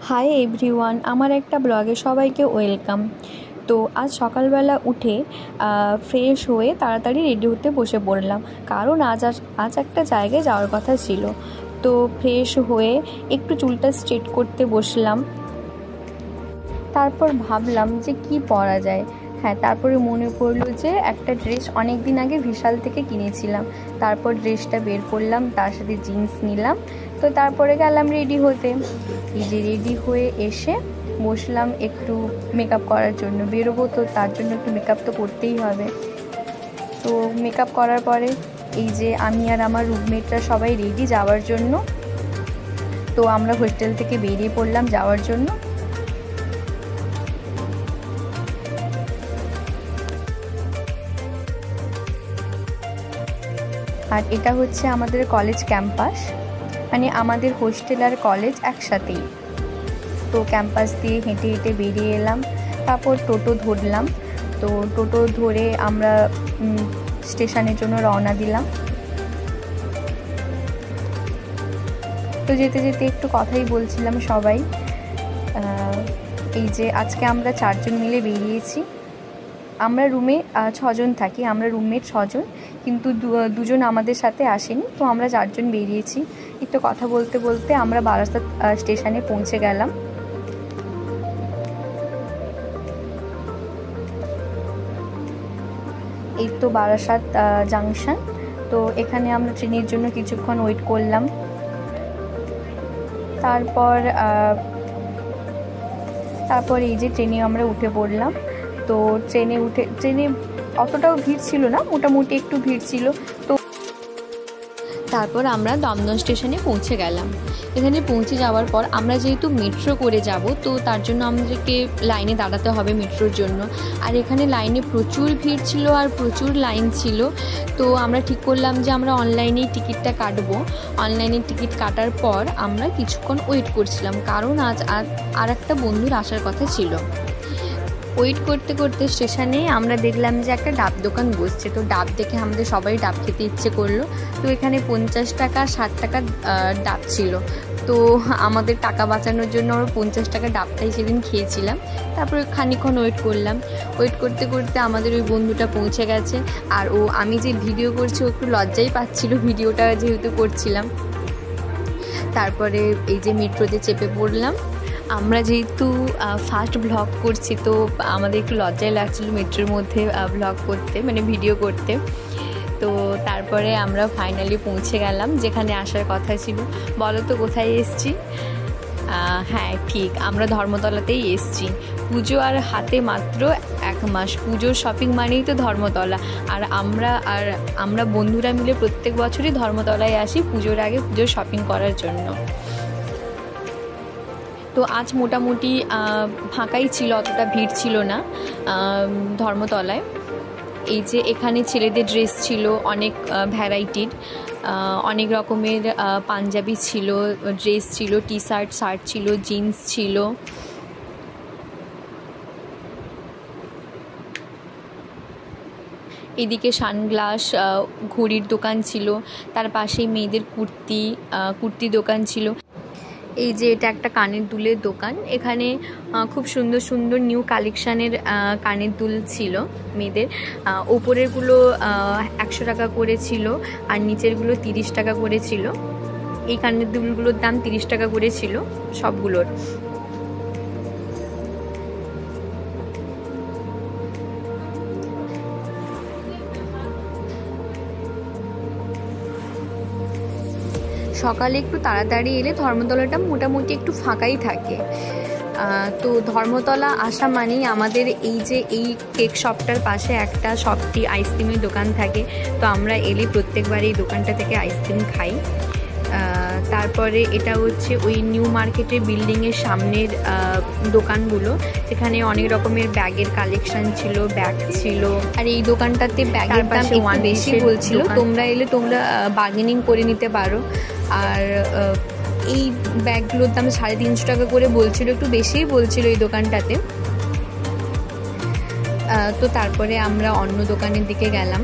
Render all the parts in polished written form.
Hi everyone, আমার একটা ব্লগে সবাইকে ওয়েলকাম। তো আজ সকালবেলা উঠে ফ্রেশ হয়ে তাড়াতাড়ি রেডি হতে বসে পড়লাম, কারণ আজ একটা জায়গায় যাওয়ার কথা ছিল। তো ফ্রেশ হয়ে একটু চুলটা স্ট্রেট করতে বসলাম। তারপর ভাবলাম যে কি পরা যায়। তারপরে মনে পড়লো যে একটা ড্রেস অনেক দিন আগে বিশাল থেকে কিনেছিলাম। তারপর ড্রেসটা বের করলাম, তার সাথে জিন্স নিলাম। তো তারপরে গেলাম রেডি হতে। এই যে রেডি হয়ে এসে বসলাম একটু মেকআপ করার জন্য। বেরোবো তো তার জন্য একটু মেকআপ তো করতেই হবে। তো মেকআপ করার পরে এই যে আমি আর আমার রুমমেটরা সবাই রেডি যাওয়ার জন্য। তো আমরা হোস্টেল থেকে বেরিয়ে পড়লাম যাওয়ার জন্য। আর এটা হচ্ছে আমাদের কলেজ ক্যাম্পাস, মানে আমাদের হোস্টেল আর কলেজ একসাথেই। তো ক্যাম্পাস দিয়ে হেঁটে হেঁটে বেরিয়ে এলাম। তারপর টোটো ধরলাম। তো টোটো ধরে আমরা স্টেশনের জন্য রওনা দিলাম। তো যেতে যেতে একটু কথাই বলছিলাম সবাই। এই যে আজকে আমরা 4 জন মিলে বেরিয়েছি। আমরা রুমে 6 জন থাকি, আমরা রুমমেট 6 জন, কিন্তু দুজন আমাদের সাথে আসেনি। তো আমরা 4 জন বেরিয়েছি। একটু কথা বলতে বলতে আমরা বারাসাত স্টেশনে পৌঁছে গেলাম। এই তো বারাসাত জাংশন। তো এখানে আমরা ট্রেনের জন্য কিছুক্ষণ ওয়েট করলাম। তারপর এই যে ট্রেনে আমরা উঠে পড়লাম। তো ট্রেনে অতটাও ভিড় ছিল না, মোটামুটি একটু ভিড় ছিল। তো তারপর আমরা দমদম স্টেশনে পৌঁছে গেলাম। এখানে পৌঁছে যাওয়ার পর আমরা যেহেতু মেট্রো করে যাব, তো তার জন্য আমাদেরকে লাইনে দাঁড়াতে হবে মেট্রোর জন্য। আর এখানে লাইনে প্রচুর ভিড় ছিল আর প্রচুর লাইন ছিল। তো আমরা ঠিক করলাম যে আমরা অনলাইনেই টিকিটটা কাটবো। অনলাইনে টিকিট কাটার পর আমরা কিছুক্ষণ ওয়েট করছিলাম, কারণ আজ আর একটা বন্ধুর আসার কথা ছিল। ওয়েট করতে করতে স্টেশনে আমরা দেখলাম যে একটা ডাব দোকান বসছে। তো ডাব দেখে আমাদের সবাই ডাব খেতে ইচ্ছে করলো। তো এখানে 50 টাকা 60 টাকা ডাব ছিল। তো আমাদের টাকা বাঁচানোর জন্য আমরা 50 টাকা ডাবটাই সেদিন খেয়েছিলাম। তারপরে খানিকক্ষণ ওয়েট করলাম। ওয়েট করতে করতে আমাদের ওই বন্ধুটা পৌঁছে গেছে। আর আমি যে ভিডিও করছি ও একটু লজ্জাই পাচ্ছিল ভিডিওটা যেহেতু করছিলাম। তারপরে এই যে মেট্রোতে চেপে পড়লাম। আমরা যেহেতু ফার্স্ট ব্লগ করছি, তো আমাদের একটু লজ্জাই লাগছিল মেট্রোর মধ্যে ব্লগ করতে, মানে ভিডিও করতে। তো তারপরে আমরা ফাইনালি পৌঁছে গেলাম যেখানে আসার কথা ছিল। বলো তো কোথায় এসছি? হ্যাঁ ঠিক, আমরা ধর্মতলাতেই এসছি। পুজো আর হাতে মাত্র 1 মাস। পুজোর শপিং মানেই তো ধর্মতলা। আর আমরা বন্ধুরা মিলে প্রত্যেক বছরই ধর্মতলায় আসি পুজোর আগে পুজোর শপিং করার জন্য। তো আজ মোটামুটি ফাঁকাই ছিল, অতটা ভিড় ছিল না ধর্মতলায়। এই যে এখানে ছেলেদের ড্রেস ছিল অনেক ভ্যারাইটির, অনেক রকমের পাঞ্জাবি ছিল, ড্রেস ছিল, টি শার্ট ছিল, জিন্স ছিল। এদিকে সানগ্লাস, ঘড়ির দোকান ছিল, তার পাশেই মেয়েদের কুর্তি দোকান ছিল। এই যে এটা একটা কানের দুলের দোকান। এখানে খুব সুন্দর সুন্দর নিউ কালেকশানের কানের দুল ছিল মেয়েদের। ওপরেরগুলো 100 টাকা করে ছিল আর নিচেরগুলো 30 টাকা করে ছিল। এই কানের দুলগুলোর দাম 30 টাকা করে ছিল সবগুলোর। সকালে একটু তাড়াতাড়ি এলে ধর্মতলাটা মোটামুটি একটু ফাঁকাই থাকে। তো ধর্মতলা আসা মানেই আমাদের এই কেক শপটার পাশে একটা শপটি আইসক্রিমের দোকান থাকে। তো আমরা এলে প্রত্যেকবার এই দোকানটা থেকে আইসক্রিম খাই। তারপরে এটা হচ্ছে ওই নিউ মার্কেটের বিল্ডিংয়ের সামনের দোকানগুলো, যেখানে অনেক রকমের ব্যাগের কালেকশন ছিল, ব্যাগ ছিল। আর এই দোকানটাতে ব্যাগের দাম একটু বেশি বলছিল, তোমরা এলে তোমরা বার্গেনিং করে নিতে পারো। আর এই ব্যাগগুলোর দাম 350 টাকা করে বলছিল, একটু বেশিই বলছিল এই দোকানটাতে। তো তারপরে আমরা অন্য দোকানের দিকে গেলাম।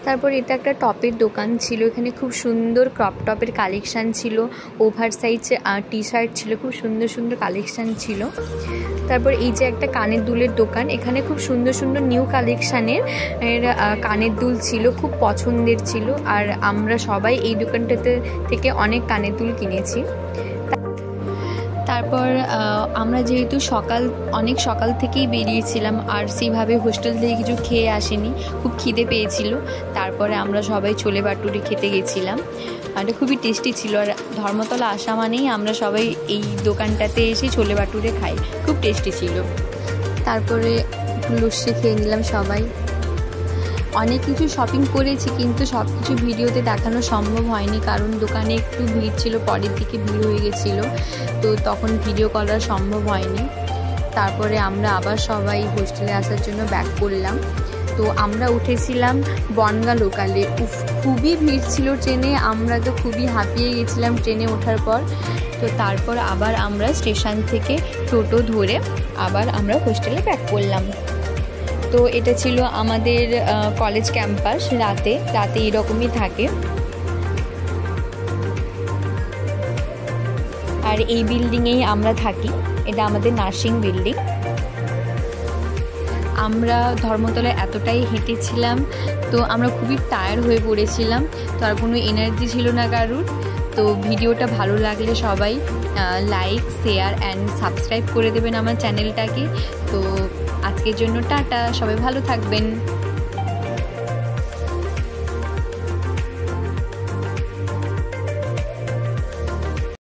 তারপর এটা একটা টপের দোকান ছিল, এখানে খুব সুন্দর ক্রপ টপের কালেকশান ছিল, ওভার সাইজ টি শার্ট ছিল, খুব সুন্দর সুন্দর কালেকশান ছিল। তারপর এই যে একটা কানের দুলের দোকান, এখানে খুব সুন্দর সুন্দর নিউ কালেকশানের কানের দুল ছিল, খুব পছন্দের ছিল। আর আমরা সবাই এই দোকানটাতে থেকে অনেক কানের দুল কিনেছি। তারপর আমরা যেহেতু অনেক সকাল থেকেই বেরিয়েছিলাম আর সেইভাবে হোস্টেল থেকে কিছু খেয়ে আসেনি, খুব খিদে পেয়েছিল। তারপরে আমরা সবাই ছোলে বাটুরি খেতে গেছিলাম, এটা খুবই টেস্টি ছিল। আর ধর্মতলা আসা মানেই আমরা সবাই এই দোকানটাতে এসে ছোলে বাটুরে খাই, খুব টেস্টি ছিল। তারপরে লস্যি খেয়ে নিলাম সবাই। অনেক কিছু শপিং করেছি, কিন্তু সব কিছু ভিডিওতে দেখানো সম্ভব হয়নি, কারণ দোকানে একটু ভিড় ছিল, পরের দিকে ভিড় হয়ে গেছিলো, তো তখন ভিডিও করা সম্ভব হয়নি। তারপরে আমরা আবার সবাই হোস্টেলে আসার জন্য ব্যাক করলাম। তো আমরা উঠেছিলাম বনগাঁ লোকালে। খুবই ভিড় ছিল ট্রেনে, আমরা তো খুবই হাঁপিয়ে গেছিলাম ট্রেনে ওঠার পর। তো তারপর আবার আমরা স্টেশন থেকে টোটো ধরে আবার আমরা হোস্টেলে ব্যাক করলাম। তো এটা ছিল আমাদের কলেজ ক্যাম্পাস। রাতে এরকমই থাকে। আর এই বিল্ডিংয়েই আমরা থাকি, এটা আমাদের নার্সিং বিল্ডিং। আমরা ধর্মতলায় এতটাই হেঁটেছিলাম, তো আমরা খুবই টায়ার্ড হয়ে পড়েছিলাম, তো আর কোনো এনার্জি ছিল না কারুর। তো ভিডিওটা ভালো লাগলে সবাই লাইক, শেয়ার অ্যান্ড সাবস্ক্রাইব করে দেবেন আমার চ্যানেলটাকে। তো আজকের জন্য টাটা, সবাই ভালো থাকবেন।